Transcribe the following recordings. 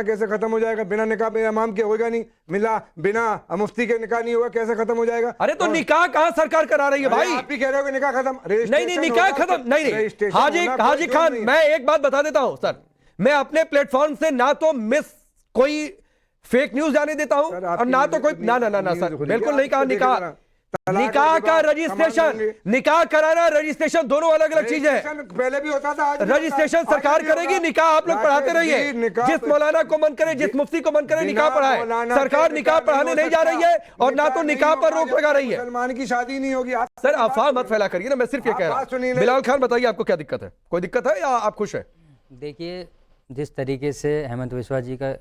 कैसे खत्म हो जाएगा? बिना निकाह पे इमाम के होगा नहीं, मिला बिना मुफ्ती के निकाह नहीं होगा, कैसे खत्म हो जाएगा? अरे तो निकाह कहाँ सरकार करा रही है भाई? आप भी कह रहे हो कि निकाह खत्म? नहीं, निकाह खत्म नहीं। हाजी खान, मैं एक बात बता देता हूं सर, मैं अपने प्लेटफॉर्म से ना तो मिस कोई फेक न्यूज जाने देता हूं और ना तो कोई ना सर, बिल्कुल नहीं कहा। निकाह का रजिस्ट्रेशन, निकाह कराना रजिस्ट्रेशन दोनों अलग अलग चीज है। पहले भी होता था, रजिस्ट्रेशन सरकार करेगी, निकाह आप लोग पढ़ाते रहिए। जिस मौलाना को मन करे, जिस मुफ्ती को मन करे निकाह पढ़ाए। सरकार निकाह पढ़ाने नहीं जा रही है और ना तो निकाह पर रोक लगा रही है। मुसलमान की शादी नहीं होगी। सर अफवाह मत फैला करिए ना, मैं सिर्फ ये कह रहा हूं। बिलाल खान बताइए आपको क्या दिक्कत है? कोई दिक्कत है या आप खुश है? देखिए, जिस तरीके से हेमंत बिस्वा जी का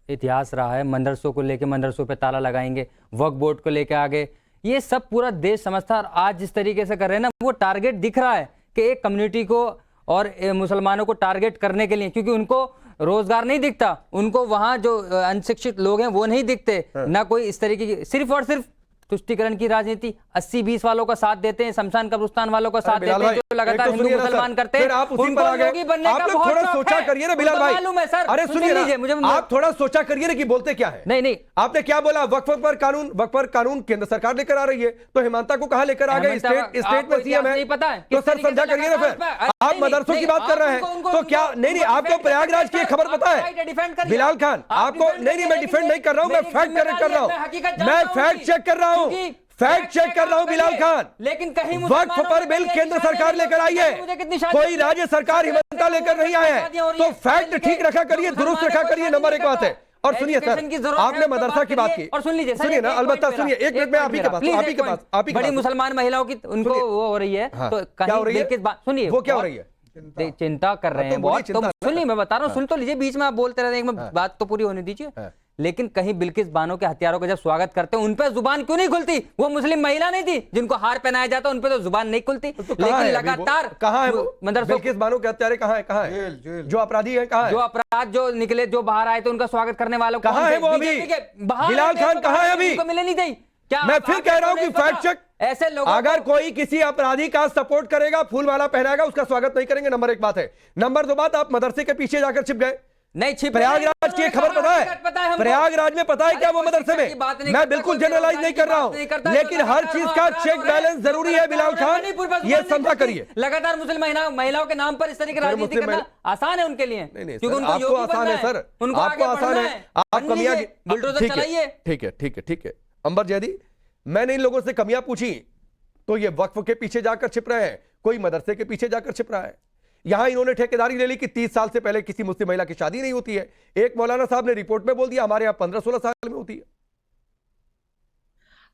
इतिहास रहा है, मदरसों को लेके मदरसों पे ताला लगाएंगे, वक्फ बोर्ड को लेके आगे, ये सब पूरा देश समझता है। और आज जिस तरीके से कर रहे हैं ना, वो टारगेट दिख रहा है कि एक कम्युनिटी को और मुसलमानों को टारगेट करने के लिए, क्योंकि उनको रोजगार नहीं दिखता, उनको वहां जो अनशिक्षित लोग हैं वो नहीं दिखते, ना कोई इस तरीके की, सिर्फ और सिर्फ तुष्टिकरण की राजनीति। 80-20 वालों का साथ देते हैं, शमशान कब्रिस्तान वालों का साथ देते हैं, जो लगातार हिंदू मुसलमान करते हैं। आप उसी पर आ गए। आप लोग थोड़ा सोचा करिए ना बिलाल भाई। मालूम है सर, अरे सुनिए मुझे, आप थोड़ा सोचा करिए ना कि बोलते क्या है। नहीं, आपने क्या बोला? वक्फ पर कानून केंद्र सरकार लेकर आ रही है, तो हेमंता को कहां लेकर आ गए? स्टेट में सीएम है, तो सर समझा करिए ना। फिर आप मदरसों की बात कर रहे हैं तो क्या? नहीं, आपको प्रयागराज की खबर पता है बिलाल खान? आपको नहीं, मैं डिफेंड नहीं कर रहा हूं, मैं फैक्ट करेक्ट कर रहा हूं, मैं फैक्ट चेक कर रहा हूं, फैक्ट चेक कर रहा हूं बिलाल खान। लेकिन कहीं वक्फ पर बिल केंद्र सरकार लेकर आई है, कोई राज्य सरकार हिमंता लेकर नहीं आए हैं, तो फैक्ट ठीक रखा करिए, दुरुस्त रखा करिए। नंबर एक बात है। और सुनिए सर, आपने मदरसा की बात की, और सुन लीजिए, सुनिए ना, अलबत्ता सुनिए, एक मिनट में आप ही के पास बड़ी मुसलमान महिलाओं की उनको वो हो रही है, तो क्या हो रही है? सुनिए, वो क्या हो रही है? चिंता कर रहे हैं बहुत। तो सुनिए, मैं बता रहा हूँ, सुन तो लीजिए, बीच में आप बोलते रहते हैं, बात तो पूरी होने दीजिए। लेकिन कहीं बिल्किस बानो के हथियारों का जब स्वागत करते हैं, उन पे जुबान क्यों नहीं खुलती? वो मुस्लिम महिला नहीं थी जिनको हार पहनाया जाता, उन पे तो जुबान नहीं खुलती। लेकिन लगातार कहां है बिल्किस बानो के हत्यारे? कहां है जो अपराधी है? कहां है जो अपराध जो निकले, जो बाहर आए थे, उनका स्वागत करने वालों कहां है? वो अभी बिलाल खान कहां है? अभी मिलने नहीं दी क्या? मैं फिर कह रहा हूं कि फैक्ट चेक, ऐसे लोग, अगर कोई किसी अपराधी का सपोर्ट करेगा, फूल माला पहनाएगा, उसका स्वागत नहीं करेंगे। नंबर एक बात है। नंबर दो बात, आप मदरसे के पीछे जाकर छिप गए। नहीं छिप, प्रयागराज की खबर पता है? प्रयागराज में पता है क्या वो मदरसे में? मैं बिल्कुल जनरलाइज नहीं कर रहा हूं, लेकिन हर चीज का चेक बैलेंस जरूरी है बिलाल खान, ये समझा करिए। लगातार मुस्लिम महिलाओं के नाम पर इस तरह की राजनीति करना आसान है उनके लिए, क्योंकि उनको आपको आसान है सर, आपको आसान है, आप कमियां, ठीक है अंबर जैदी, मैंने इन लोगों से कमियां पूछी तो ये वक्फ के पीछे जाकर छिप रहे हैं, कोई मदरसे के पीछे जाकर छिप रहा है। यहां इन्होंने ठेकेदारी ले ली कि 30 साल से पहले किसी मुस्लिम महिला की शादी नहीं होती है। एक मौलाना साहब ने रिपोर्ट में बोल दिया हमारे यहां 15-16 साल में होती है।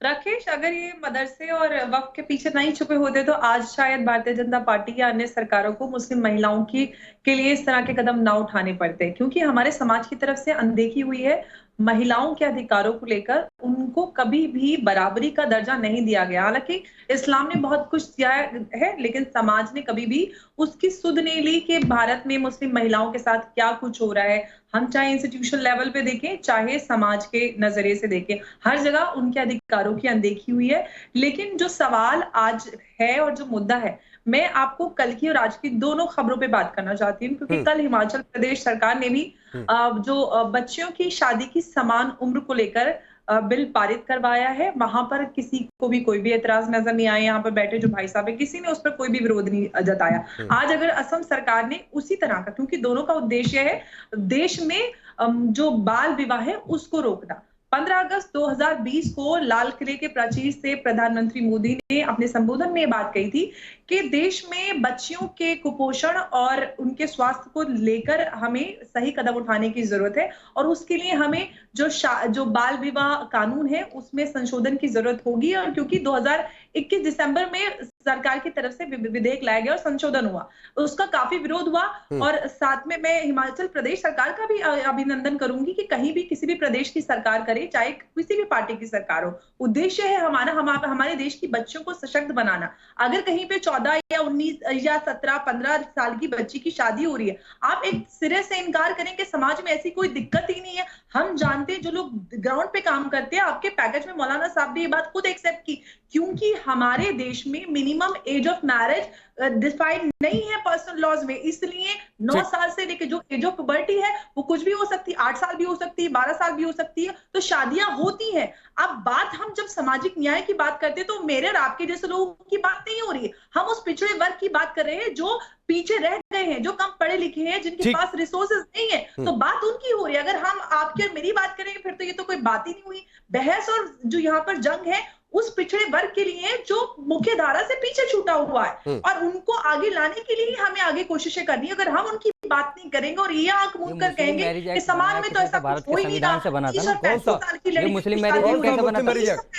राकेश, अगर ये मदरसे और वक्फ के पीछे नहीं छुपे होते तो आज शायद भारतीय जनता पार्टी या अन्य सरकारों को मुस्लिम महिलाओं के लिए इस तरह के कदम ना उठाने पड़ते, क्योंकि हमारे समाज की तरफ से अनदेखी हुई है महिलाओं के अधिकारों को लेकर। उनको कभी भी बराबरी का दर्जा नहीं दिया गया। हालांकि इस्लाम ने बहुत कुछ दिया है, लेकिन समाज ने कभी भी उसकी सुध नहीं ली कि भारत में मुस्लिम महिलाओं के साथ क्या कुछ हो रहा है। हम चाहे इंस्टीट्यूशन लेवल पे देखें, चाहे समाज के नजरिए से देखें, हर जगह उनके अधिकारों की अनदेखी हुई है। लेकिन जो सवाल आज है और जो मुद्दा है, मैं आपको कल की और आज की दोनों खबरों पे बात करना चाहती हूँ, क्योंकि कल हिमाचल प्रदेश सरकार ने भी जो बच्चियों की शादी की समान उम्र को लेकर बिल पारित करवाया है। वहां पर किसी को भी कोई भी एतराज नजर नहीं आया। यहाँ पर बैठे जो भाई साहब है, किसी ने उस पर कोई भी विरोध नहीं जताया। आज अगर असम सरकार ने उसी तरह का, क्योंकि दोनों का उद्देश्य है देश में जो बाल विवाह है उसको रोकना। 15 अगस्त 2020 को लाल किले के प्राचीर से प्रधानमंत्री मोदी ने अपने संबोधन में बात कही थी कि देश में बच्चियों के कुपोषण और उनके स्वास्थ्य को लेकर हमें सही कदम उठाने की जरूरत है, और उसके लिए हमें जो बाल विवाह कानून है उसमें संशोधन की जरूरत होगी। और क्योंकि 2021 दिसंबर में सरकार की तरफ से विधेयक लाया गया और संशोधन हुआ, उसका काफी विरोध हुआ। और साथ में मैं हिमाचल प्रदेश सरकार का भी अभिनंदन करूंगी कि कहीं भी किसी भी प्रदेश की सरकार करे, चाहे किसी भी पार्टी की सरकार हो, उद्देश्य है हमारे देश की बच्चों को सशक्त बनाना। अगर कहीं पे 14 या 19 या 17, 15 साल की बच्ची की शादी हो रही है, आप एक सिरे से इनकार करें कि समाज में ऐसी कोई दिक्कत ही नहीं है। हम जानते हैं, जो लोग ग्राउंड पे काम करते हैं, आपके पैकेज में मौलाना साहब भी ये बात खुद एक्सेप्ट की क्योंकि हमारे देश में minimum age of marriage defined नहीं है पर्सनल लॉज में, इसलिए 9 साल से लेकर जो एज ऑफ पुबर्टी है वो कुछ भी हो सकती है, 8 साल भी हो सकती है, 12 साल भी हो सकती है, तो शादियां होती हैं। अब बात हम जब सामाजिक न्याय की बात करते हैं तो मेरे और आपके जैसे लोगों की बात नहीं हो रही है, हम उस पिछड़े वर्ग की बात कर रहे हैं जो पीछे रह गए हैं, जो कम पढ़े लिखे हैं, जिनके पास रिसोर्सेज नहीं है, तो बात उनकी हो रही है। अगर हम आपकी और मेरी बात करेंगे फिर तो ये तो कोई बात ही नहीं हुई। बहस और जो यहाँ पर जंग है उस पिछड़े वर्ग के लिए जो मुख्य धारा से पीछे छूटा हुआ है, और उनको आगे लाने के लिए हमें आगे कोशिशें करनी है। अगर हम उनकी बात नहीं करेंगे और ये आंख मूंद कर कहेंगे कि समाज में तो ऐसा कुछ हो ही नहीं रहा, 30 साल की लड़की मुस्लिम मैरिज एक्ट कैसे बना था?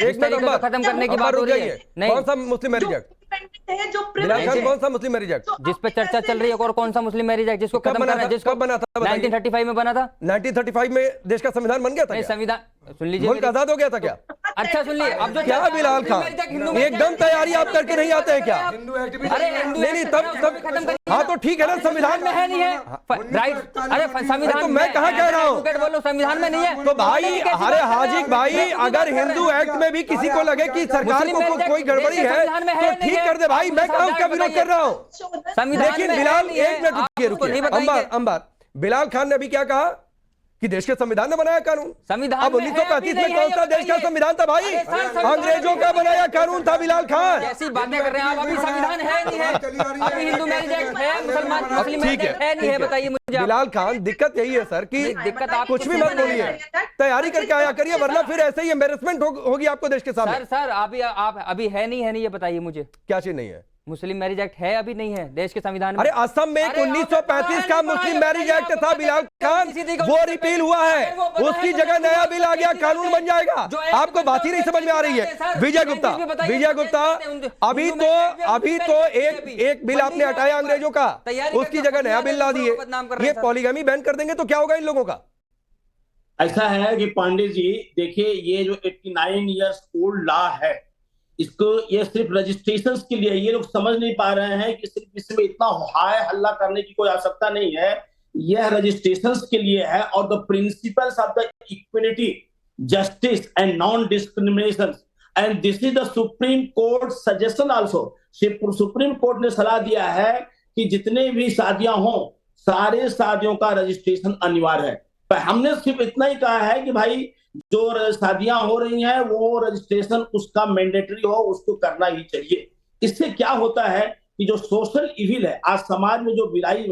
इस तरीके से खत्म करने की बात हो रही है। नहीं, कौन सा मुस्लिम मैरिज एक्ट है जो कौन सा मुस्लिम मैरिज एक्ट जिस पे चर्चा चल रही है, और कौन सा मुस्लिम मैरिज एक्ट जिसको खत्म करना है? जिसको कब बना था? 1935 में बना था। 1935 में देश का संविधान बन गया था? संविधान सुन लीजिए, मुल्क आजाद हो गया था क्या? अच्छा सुन लीजिए, अब जो क्या बिलाल खान एकदम तैयारी आप करके नहीं आते हैं क्या? अरे नहीं तब खत्म कर, हाँ तो ठीक है ना, संविधान में है नहीं है राइट? अरे संविधान तो मैं कहाँ कह रहा हूँ, बोलो संविधान में नहीं है तो भाई अरे हाजिक भाई, अगर हिंदू एक्ट में भी किसी को लगे कि सरकार को कोई गड़बड़ी है तो ठीक कर दे भाई, मैं कहाँ उसका विरोध कर रहा हूँ। लेकिन बिलाल एक मिनट रुकिए, अंबार बिलाल खान ने अभी क्या कहा कि देश के संविधान ने बनाया कानून। संविधान अब 1935 में कौन सा देश का संविधान था भाई? अंग्रेजों का बनाया कानून था बिलाल खान। ऐसी बातें कर रहे हैं आप, अभी संविधान है नहीं है, अभी हिंदू मैरिज एक्ट है, मुसलमान मुस्लिम मैरिज एक्ट है नहीं है, बताइए मुझे। बिलाल खान दिक्कत यही है सर कि दिक्कत आप कुछ भी मत बोलिए, तैयारी करके आया करिए, वरना फिर ऐसे ही एम्बैरेसमेंट होगी आपको देश के सामने। सर आप अभी है नहीं ये बताइए मुझे, क्या चीज नहीं है? मुस्लिम मैरिज एक्ट है अभी नहीं है देश के संविधान में। अरे असम में 1935 का मुस्लिम मैरिज एक्ट था बिलाल खान, वो रिपील हुआ है, उसकी जगह नया बिल आ गया, कानून बन जाएगा। आपको बात ही नहीं समझ में आ रही है। विजय गुप्ता अभी तो एक बिल आपने हटाया अंग्रेजों का, उसकी जगह नया बिल ला दिए। ये पॉलीगैमी बैन कर देंगे तो क्या होगा इन लोगों का? ऐसा है कि पांडे जी देखिए, ये जो 89 इयर्स ओल्ड लॉ है, इसको ये सिर्फ रजिस्ट्रेशन के लिए, ये लोग समझ नहीं पा रहे हैं कि सिर्फ इसमें इतना हाय हल्ला करने की कोई आवश्यकता नहीं है। यह रजिस्ट्रेशन के लिए है, और the principles of the equity, justice and non discrimination, and this is the supreme court suggestion also. Supreme court ने सलाह दिया है कि जितने भी शादियां हों, सारे शादियों का रजिस्ट्रेशन अनिवार्य है। पर हमने सिर्फ इतना ही कहा है कि भाई जो शादियां हो रही हैं वो रजिस्ट्रेशन उसका मैंडेटरी हो, उसको करना ही चाहिए। इससे क्या होता है कि जो सोशल इविल है आज समाज में, जो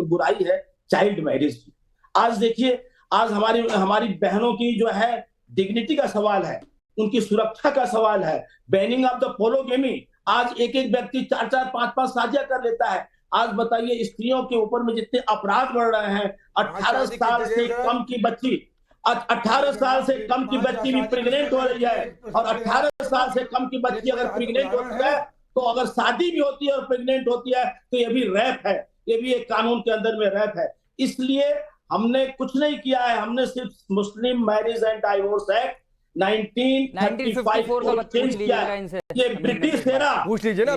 बुराई है चाइल्ड मैरिज की, आज देखिए, आज हमारी बहनों की जो है डिग्निटी का सवाल है, उनकी सुरक्षा का सवाल है, बैनिंग ऑफ द पोलोगेमी। आज एक व्यक्ति 4-4, 5-5 शादियां कर लेता है। आज बताइए, स्त्रियों के ऊपर में जितने अपराध बढ़ रहे हैं, 18 साल से कम की बच्ची, 18 साल से कम की बच्ची भी प्रेग्नेंट हो रही है, और 18 साल से कम की बच्ची अगर प्रेग्नेंट होती है तो अगर शादी भी होती है और प्रेग्नेंट होती है तो ये भी रैप है, ये भी एक कानून के अंदर में रैप है। इसलिए हमने कुछ नहीं किया है, हमने सिर्फ मुस्लिम मैरिज एंड डाइवोर्स एक्ट 1935 को चेंज किया है। ये ब्रिटिश एरा, पूछ लीजिए ना,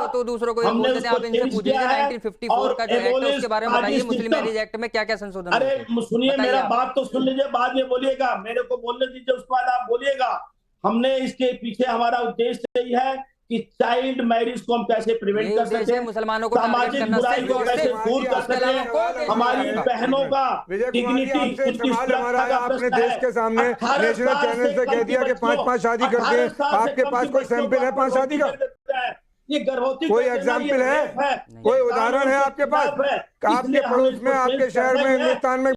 तो दूसरों को हमने बोलते हैं, आप इनसे पूछिए 1954 का जो एक्ट है उसके बारे में बताइए, मुस्लिम मैरिज एक्ट में क्या क्या संशोधन? अरे सुनिए, मेरा बात तो सुन लीजिए, बाद में बोलिएगा, मेरे को बोलने दीजिए, उसके बाद आप बोलिएगा। हमने इसके पीछे हमारा उद्देश्य यही है कि चाइल्ड मैरिज को हम कैसे प्रिवेंट कर सके, मुसलमानों को सामाजिक बुराई को कैसे दूर कर सके, हमारी बहनों का डिग्निटी, उनकी सुरक्षा का आपने प्रश्न देश है। के सामने नेशनल चैनल से कह दिया कि 5-5 शादी करते हैं, आपके पास कोई सैंपल है 5 शादी का? ये गर्भवती कोई एग्जाम्पल है, कोई उदाहरण है आपके पास? आपके पड़ोस में, आपके शहर में, हिंदुस्तान में